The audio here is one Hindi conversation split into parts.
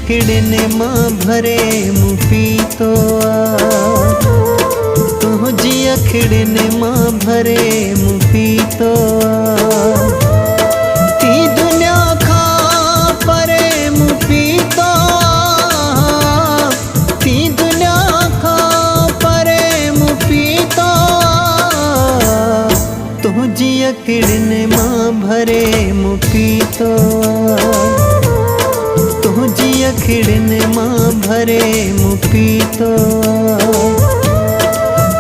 अखिड़ने माँ भरे मुपीतो तुझी अखिड़ने माँ भरे मुपीतो ती दुनिया खा परे मुपीतो ती दुनिया खा परे मुपीतो तुझी अखिड़ने माँ भरे मुपीतो तुझी अखिड़ने माँ भरे मुपीतो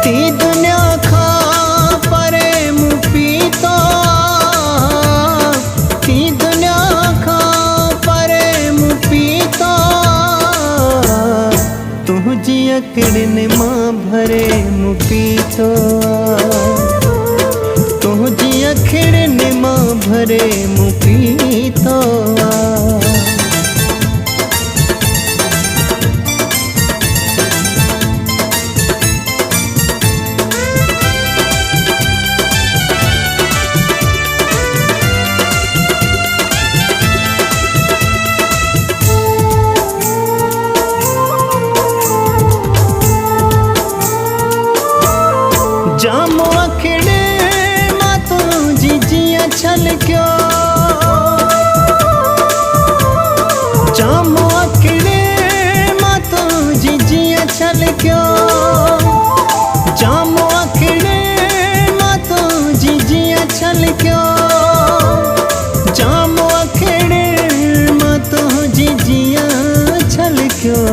ती दुनिया खा परे मुपीतो ती दुनिया खा परे मुपीतो तुझी अखिड़ने माँ भरे मुपीतो तुझी अखिड़ने माँ भरे मुपीतो जामो अखिड़े माँ तुझी जिया छल क्यों जामो अखिड़े माँ तुझी जिया छल क्यों जामो अखिड़े माँ तुझी जिया छल क्यों जामो अखिड़े माँ तुझी जिया छल क्यों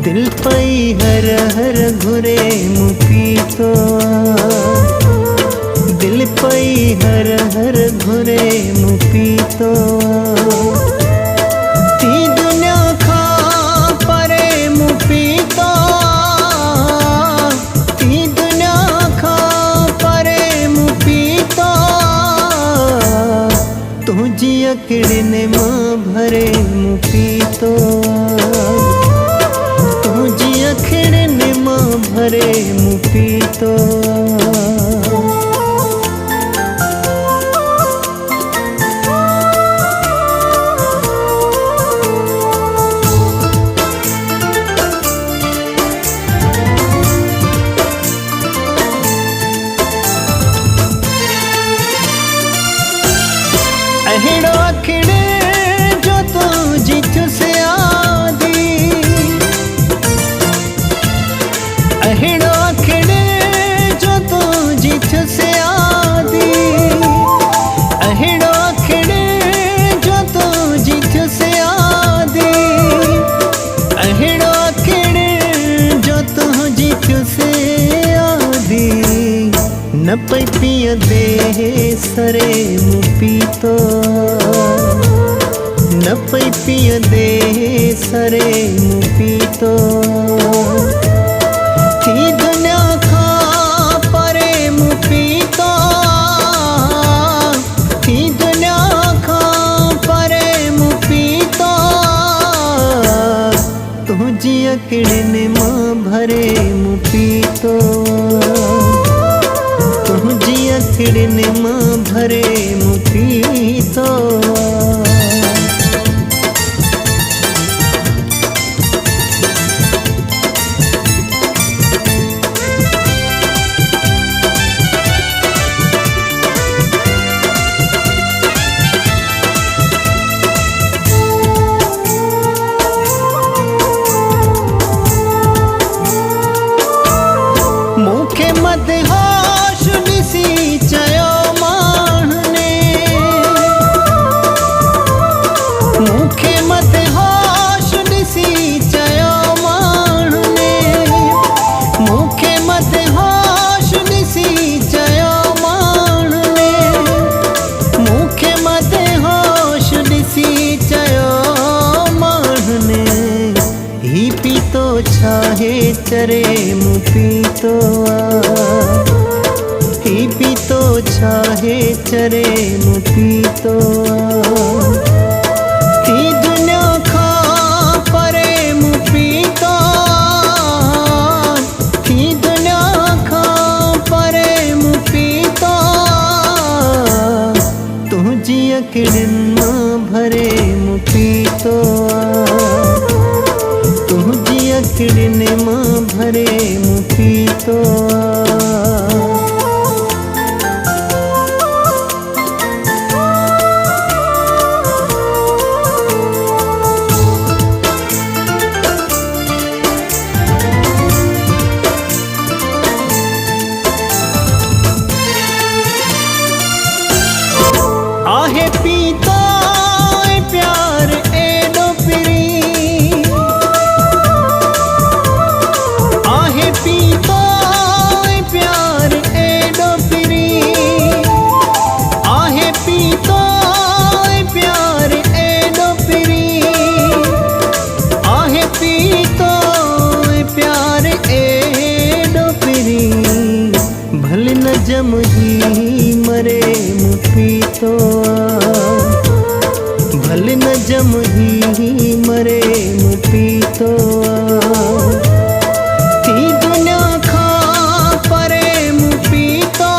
दिल पई हर हर घुरे मुपीतो दिल पई हर हर घुरे मुपीतो ती दुनिया खा परे मुपीतो ती दुनिया खा परे मुपीतो तुझी अखिड़ने माँ भरे मुपीतो तुझी अखिड़ने माँ भरे मुपीतो अहिड़ो अखिड़े जो तुझी चुसे आदी अहिड़ो अखिड़े जो तुझी चुसे आदी अहिड़ो अखिड़े जो तुझी चुसे आदी अहिड़ो अखिड़े जो तुझी चुसे आदी न पई पिय दे सरे मुपीतो न पई पिय दे सरे मुपीतो ती दुनिया खा परे मुपीतो ती दुनिया खा परे मुपीतो तुझी अखिड़ने माँ भरे मुपीतो तुझी अखिड़ने माँ भरे मुपीतो मुखे मत होश ॾिसी चयो माण्हुनि मुखे मत होश ॾिसी चयो माण्हुनि मुखे मत होश ॾिसी चयो माण्हुनि मुखे मत होश ॾिसी चयो माण्हुनि ही पीतो छाहे चरे मुपीतो ही पीतो छाहे चरे मुपीतो ती दुनिया खा परे मुपीतो ती दुनिया खा परे मुपीतो तुझी अखिड़नि मां भरे मुपीतो अकड़ने माँ भरे मुपी तो आहे पीतो प्यार एडो पिरी आहे पीतो प्यार एडो पिरी आहे पीतो प्यार एडो पिरी आहे पीतो प्यार एडो पिरी भले न जमही मरे मुपी तो भले न जमही मरे मुपी तो थी दुनिया खा परे मुपी तो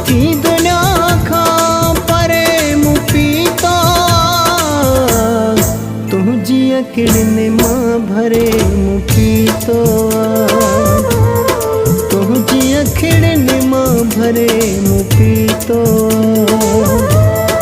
थी दुनिया खा परे मुपी तो तुझी अकड़ने माँ भरे मुपी तो तुझी अकड़ने माँ भरे मुपी तो